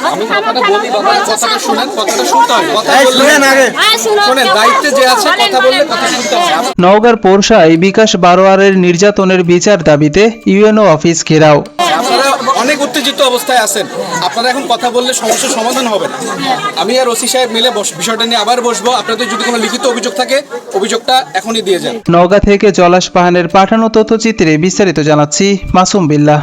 আমি কথাটা বলি, কথাটা শুনেন, কথাটা শুনতে হয়, কথা বললেন আগে শুনেন, দায়িত্বে যে আছে কথা বললে কথা শুনতে হবে। নওগাঁর পোরশায় বিকাশ বারোয়ারের নির্যাতনের বিচার দাবিতে ইউএনও অফিস ঘেরাও। আপনারা অনেক উত্তেজিত অবস্থায় আছেন, আপনারা এখন কথা বললে সমস্যার সমাধান হবে না। আমি আর ওসি সাহেব মিলে বিষয়টা নিয়ে আবার বসবো। আপনাদের যদি কোনো লিখিত অভিযোগ থাকে অভিযোগটা এখনই দিয়ে যান। নওগাঁ থেকে জলাশ পাহানের পাঠানো তথ্যচিত্রে বিস্তারিত জানাচ্ছি মাসুম বিল্লাহ।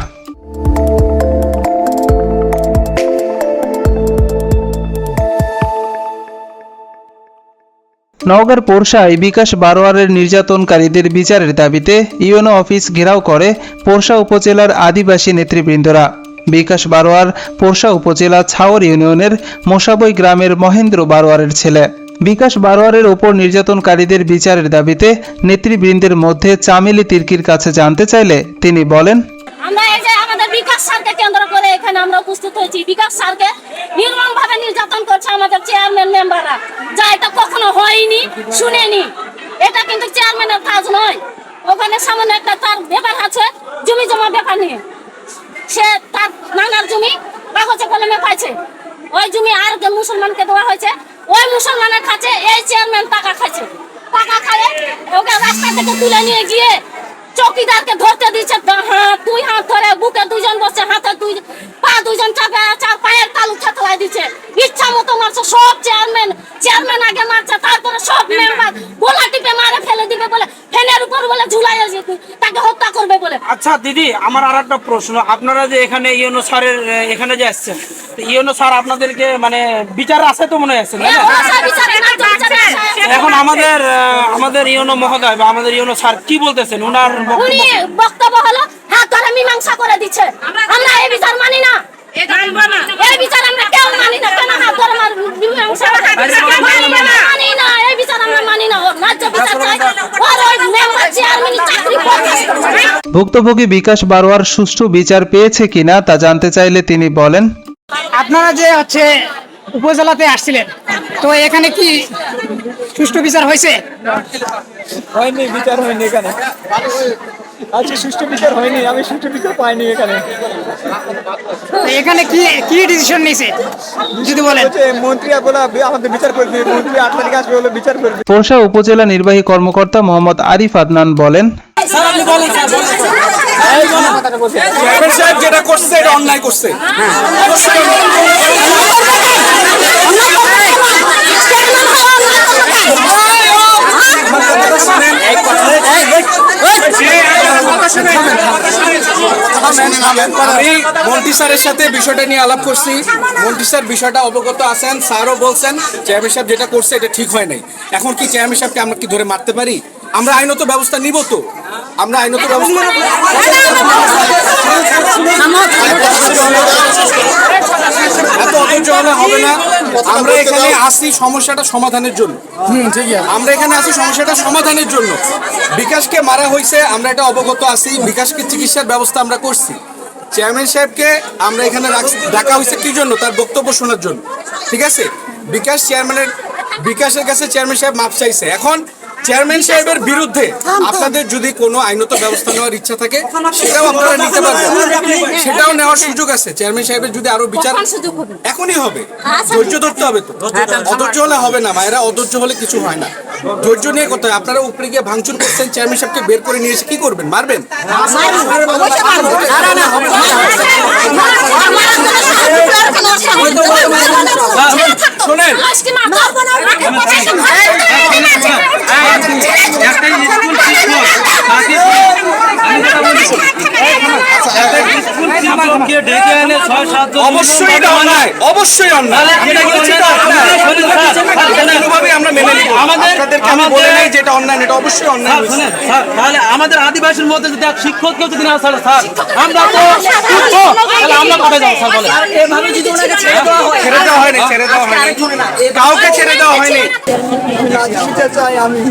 নওগাঁর পোরশায় বিকাশ বারোয়ারের নির্যাতনকারীদের বিচারের দাবিতে ইউএনও অফিস ঘেরাও করে পোরশা উপজেলার আদিবাসী নেতৃবৃন্দরা। বিকাশ বারোয়ার পোরশা উপজেলা ছাওর ইউনিয়নের মোসাবই গ্রামের মহেন্দ্র বারোয়ারের ছেলে। বিকাশ বারোয়ারের ওপর নির্যাতনকারীদের বিচারের দাবিতে নেতৃবৃন্দের মধ্যে চামেলি তির্কির কাছে জানতে চাইলে তিনি বলেন, আমরা এই যে আমাদের বিকাশ স্যারকে কেন্দ্র করে এখানে আমরা উপস্থিত হয়েছি। বিকাশ স্যারকে নির্মমভাবে নির্যাতন করছে আমাদের চেয়ারম্যান মেম্বাররা, যা এটা কখনো হয়নি, শুনেনি। এটা কিন্তু চেয়ারম্যানের কাজ নয়। ওখানে সামনে একটা তার ব্যাপার আছে, জমি জমা ব্যাপার নিয়ে। সে তার নানার জমি কাগজে কলমে পাইছে, ওই জমি আর মুসলমানকে দেওয়া হয়েছে। ওই মুসলমানের কাছে এই চেয়ারম্যান টাকা খাইছে। টাকা খায় ওকে রাস্তা থেকে তুলে নিয়ে গিয়ে চৌকিদারকে ধরতে দিচ্ছে। দুই হাত ধরে বুকে দুইজন বসছে, হাতে পা দুইজন চাপে, চার পায়ের তালু থেতলাই দিচ্ছে। ইচ্ছা মতো মারছে সব। চেয়ারম্যান আগে মারছে, তারপরে সব মেম্বার গোলা টিপে মারে ফেলে দিবে বলে, ফ্যানের উপর বলে ঝুলাইয়া তাকে হত্যা করবে বলে। আচ্ছা দিদি, আমার আর একটা প্রশ্ন। আপনারা যে এখানে ইউএনও স্যারের এখানে যে আসছেন, ইউএনও স্যার আপনাদেরকে মানে বিচার আছে তো মনে আছে? এখন আমাদের ইউএনও মহোদয় বা আমাদের ইউএনও স্যার কি বলতেছেন? ওনার বক্তব্য হলো হাত ধরে মীমাংসা করে দিচ্ছে। আমরা এই বিচার মানি না, এই বিচার আমরা কেউ মানি না। কেন হাত ধরে মীমাংসা মানি না? এই বিচার আমরা মানি না। ওর ন্যায্য বিচার চাই, ওর ওই মেম্বার চেয়ারম্যান চাকরি করতে। ভুক্তভোগী বিকাশ বারোয়ার সুষ্ঠু বিচার পেয়েছে কিনা তা জানতে চাইলে তিনি বলেন, আপনারা যে উপজেলাতে আসছিলেন, তো এখানে কি সুষ্ঠু বিচার হয়েছে? হয়নি, বিচার হয়নি এখানে। আজকে সুষ্ঠু বিচার হয়নি, আমি সুষ্ঠু বিচার পাইনি এখানে। এখানে কি ডিসিশন নিয়েছে যদি বলেন? মন্ত্রী বলে আমাদের বিচার করবে, মন্ত্রী 8 তারিখে আসবে বলে বিচার করবে। পোরশা উপজেলা নির্বাহী কর্মকর্তা মোহাম্মদ আরিফ আদনান বলেন, চেয়ারম্যান সাহেব যেটা করছে এটা অন্যায় করছে। আমি মন্ত্রী স্যারের সাথে বিষয়টা নিয়ে আলাপ করছি। মন্ত্রী স্যার বিষয়টা অবগত আছেন, স্যারও বলছেন চেয়ারম্যান সাহেব যেটা করছে এটা ঠিক হয় নাই। এখন কি চেয়ারম্যান সাহেবকে আমরা কি ধরে মারতে পারি? আমরা আইনত ব্যবস্থা নিব তো, আমরা আইনত ব্যবস্থা এত অধৈর্য হলে হবে না। আমরা এখানে আসি সমস্যাটা সমাধানের জন্য। আমরা এখানে আসি সমস্যাটা সমাধানের জন্য। বিকাশকে মারা হয়েছে, আমরা এটা অবগত আছি। বিকাশকে চিকিৎসার ব্যবস্থা আমরা করছি। চেয়ারম্যান সাহেবকে আমরা এখানে ডাকা হয়েছে কি জন্য? তার বক্তব্য শোনার জন্য। ঠিক আছে, বিকাশের কাছে চেয়ারম্যান সাহেব মাপ চাইছে। এখন চেয়ারম্যান সাহেবের বিরুদ্ধে আপনাদের যদি কোনো আইনত ব্যবস্থা নেওয়ার ইচ্ছা থাকে সেটাও আপনারা নিতে পারবেন, সেটাও নেওয়ার সুযোগ আছে। চেয়ারম্যান সাহেবের যদি আরো বিচার এখনই হবে, ধৈর্য ধরতে হবে তো। অধৈর্য হলে হবে না মায়েরা, অধৈর্য হলে কিছু হয় না। ধৈর্য নিয়ে করতে হয়। আপনারা উপরে গিয়ে ভাঙচুর করছেন, চেয়ারম্যান সাহেবকে বের করে নিয়ে এসে কি করবেন? মারবেন? শোনেন, অবশ্যই এটা অন্যায়, অবশ্যই অন্যায়। আমরা মেনে নিব। আপনাদেরকে আমি বলে নাই যেটা অন্যায়, এটা অবশ্যই অন্যায়। তাহলে আমাদের আদিবাসীর মধ্যে যদি এক শিক্ষককে যদি না স্যার, আমরা তো আমরা কোথায় যাবো স্যার? বলে এভাবে যদি ওনাকে ছেড়ে দেওয়া হয়, ছেড়ে দেওয়া হয়নি, ছেড়ে দেওয়া হয়নি, কাউকে ছেড়ে দেওয়া হয়নি। বিচার চাই আমি।